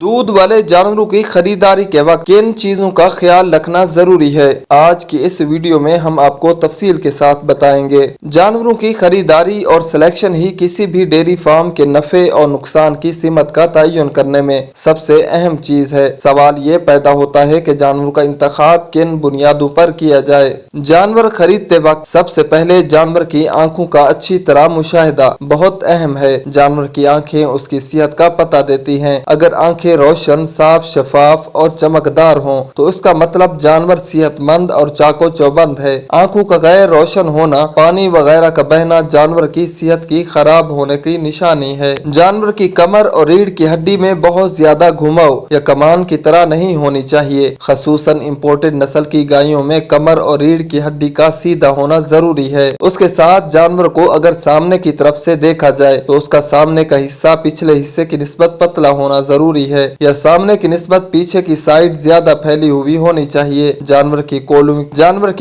दूध वाले जानवरों की खरीदारी के वक्त किन चीजों का ख्याल रखना जरूरी है, आज की इस वीडियो में हम आपको तफसील के साथ बताएंगे। जानवरों की खरीदारी और सिलेक्शन ही किसी भी डेयरी फार्म के नफे और नुकसान की सीमत का तयन करने में सबसे अहम चीज है। सवाल ये पैदा होता है कि जानवरों का इंतखाब किन बुनियादों पर किया जाए। जानवर खरीदते वक्त सबसे पहले जानवर की आंखों का अच्छी तरह मुशाहिदा बहुत अहम है। जानवर की आंखें उसकी सेहत का पता देती हैं। अगर आंखें रोशन, साफ, शफाफ और चमकदार हों तो इसका मतलब जानवर सेहतमंद और चाको चौबंद है। आंखों का गैर रोशन होना, पानी वगैरह का बहना जानवर की सेहत की खराब होने की निशानी है। जानवर की कमर और रीढ़ की हड्डी में बहुत ज्यादा घुमाव या कमान की तरह नहीं होनी चाहिए। खसूसन इम्पोर्टेड नस्ल की गायों में कमर और रीढ़ की हड्डी का सीधा होना जरूरी है। उसके साथ जानवर को अगर सामने की तरफ से देखा जाए तो उसका सामने का हिस्सा पिछले हिस्से की निस्बत पतला होना जरूरी है या सामने की निस्बत पीछे की साइड ज्यादा फैली हुई होनी चाहिए। जानवर की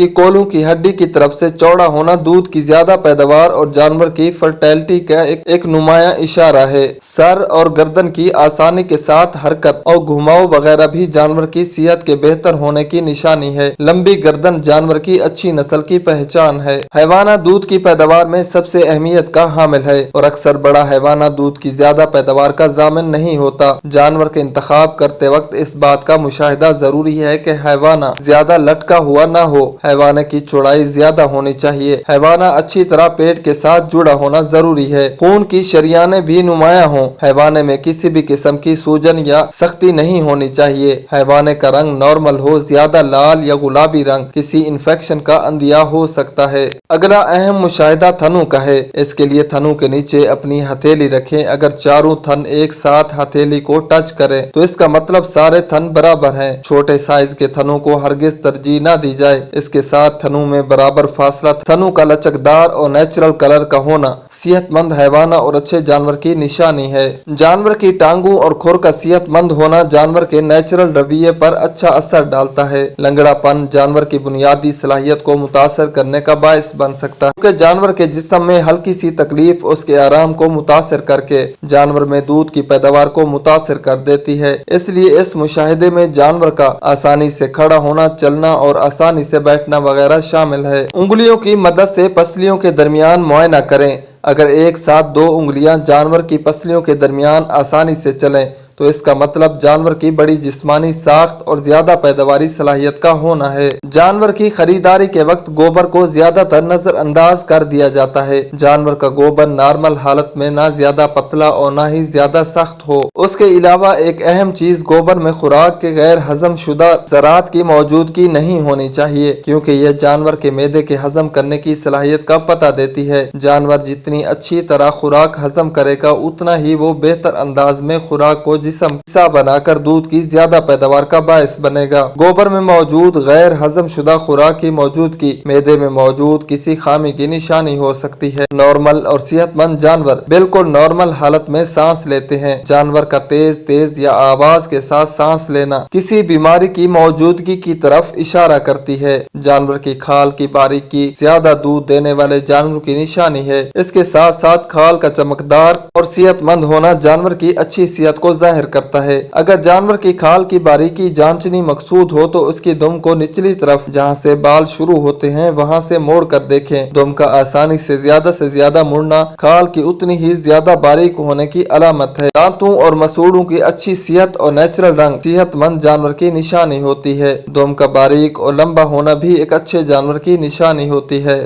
कोलू की हड्डी की तरफ से चौड़ा होना दूध की ज्यादा पैदावार और जानवर की फर्टिलिटी का एक नुमाया इशारा है। सर और गर्दन की आसानी के साथ हरकत और घुमाव वगैरह भी जानवर की सेहत के बेहतर होने की निशानी है। लंबी गर्दन जानवर की अच्छी नस्ल की पहचान है। हैवाना दूध की पैदावार में सबसे अहमियत का हामिल है और अक्सर बड़ा हैवाना दूध की ज्यादा पैदावार का जामिन नहीं होता। जानवर के इंतखाब करते वक्त इस बात का मुशाहिदा जरूरी है कि हैवाना ज्यादा लटका हुआ ना हो। हैवाने की चौड़ाई ज्यादा होनी चाहिए। हैवाना अच्छी तरह पेट के साथ जुड़ा होना जरूरी है। खून की शरियाने भी नुमाया हो। हैवाने में किसी भी किस्म की सूजन या सख्ती नहीं होनी चाहिए। हैवाने का रंग नॉर्मल हो, ज्यादा लाल या गुलाबी रंग किसी इन्फेक्शन का अंदिया हो सकता है। अगला अहम मुशाहिदा थनों का है। इसके लिए थनों के नीचे अपनी हथेली रखें। अगर चारों थन एक साथ हथेली को टच करें तो इसका मतलब सारे थन बराबर हैं। छोटे साइज के थनों को हरगिज तरजीह न दी जाए। इसके साथ थनों में बराबर फासला, थनों का लचकदार और नेचुरल कलर का होना सेहतमंद हैवाना और अच्छे जानवर की निशानी है। जानवर की टांगों और खुर का सेहतमंद होना जानवर के नेचुरल रवैये पर अच्छा असर डालता है। लंगड़ापन जानवर की बुनियादी सलाहियत को मुतासर करने का बायस बन सकता है, क्योंकि जानवर के जिस्म में हल्की सी तकलीफ उसके आराम को मुतासर करके जानवर में दूध की पैदावार को मुतासर कर देती है। इसलिए इस मुशाहिदे में जानवर का आसानी से खड़ा होना, चलना और आसानी से बैठना वगैरह शामिल है। उंगलियों की मदद से पसलियों के दरमियान मुआयना करें। अगर एक साथ दो उंगलियां जानवर की पसलियों के दरमियान आसानी से चलें तो इसका मतलब जानवर की बड़ी जिस्मानी साख्त और ज्यादा पैदावारी सलाहियत का होना है। जानवर की खरीदारी के वक्त गोबर को ज्यादातर नजरअंदाज कर दिया जाता है। जानवर का गोबर नॉर्मल हालत में ना ज्यादा पतला और ना ही ज्यादा सख्त हो। उसके अलावा एक अहम चीज गोबर में खुराक के गैर हजम शुदा ज़रात की मौजूदगी नहीं होनी चाहिए, क्योंकि यह जानवर के मैदे के हजम करने की सलाहियत का पता देती है। जानवर जितनी अच्छी तरह खुराक हजम करेगा उतना ही वो बेहतर अंदाज में खुराक को जिस्म हिस्सा बनाकर दूध की ज्यादा पैदावार का बायस बनेगा। गोबर में मौजूद गैर हजम शुदा खुराक की मौजूदगी मैदे में मौजूद किसी खामी की निशानी हो सकती है। नॉर्मल और सेहतमंद जानवर बिल्कुल नॉर्मल हालत में सांस लेते हैं। जानवर का तेज तेज या आवाज के साथ सांस लेना किसी बीमारी की मौजूदगी की तरफ इशारा करती है। जानवर की खाल की बारीकी ज्यादा दूध देने वाले जानवरों की निशानी है। इसके साथ साथ खाल का चमकदार और सेहतमंद होना जानवर की अच्छी सेहत को जाहिर करता है। अगर जानवर की खाल की बारीकी जांचनी मकसूद हो तो उसकी दुम को निचली तरफ जहां से बाल शुरू होते हैं वहां से मोड़ कर देखें। दुम का आसानी से ज्यादा मुड़ना खाल की उतनी ही ज्यादा बारीक होने की अलामत है। दांतों और मसूड़ों की अच्छी सेहत और नेचुरल रंग सेहतमंद जानवर की निशानी होती है। दुम का बारीक और लंबा होना भी एक अच्छे जानवर की निशानी होती है।